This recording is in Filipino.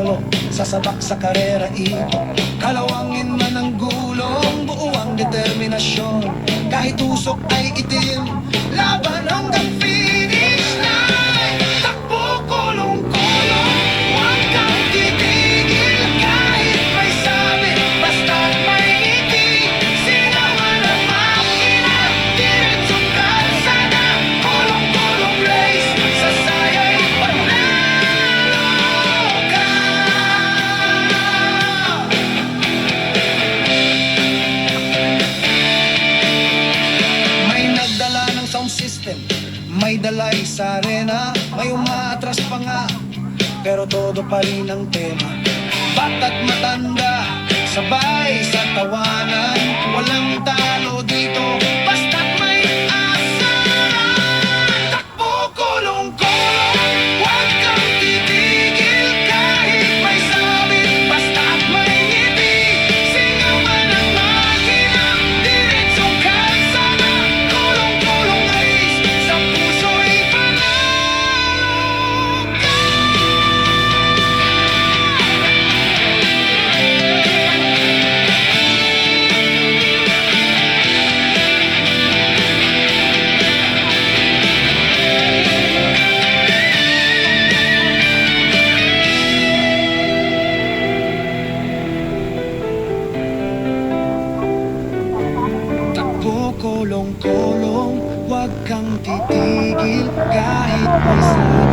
solo, sasabak sa karera ito. Kalawangin man ang gulong, buo ang determinasyon. Kahit usok ay itim, laban hanggang finish line. Takbo, kulong-kulong, huwag kang titigil. Kahit may sabi, basta't may ngiti. Singawan ang makina, diretsong kalsada. Kulong-kulong race, sasaya'y panalo ka. May nagdala ng sound system, may dalay sa arena, may umaatras pa nga, pero todo pa rin ang tema. Bata't matanda, sabay sa tawanan, walang talo dito, basta't may asaran. Takbo, kulong-kulong, huwag kang titigil. Kahit may sabi, basta't may ngiti. Singawan ang makina, diretsong kalsada. Kulong-kulong race, sa puso'y panalo ka. Takbo, kulong-kulong, huwag kang titigil. Kahit may sabi,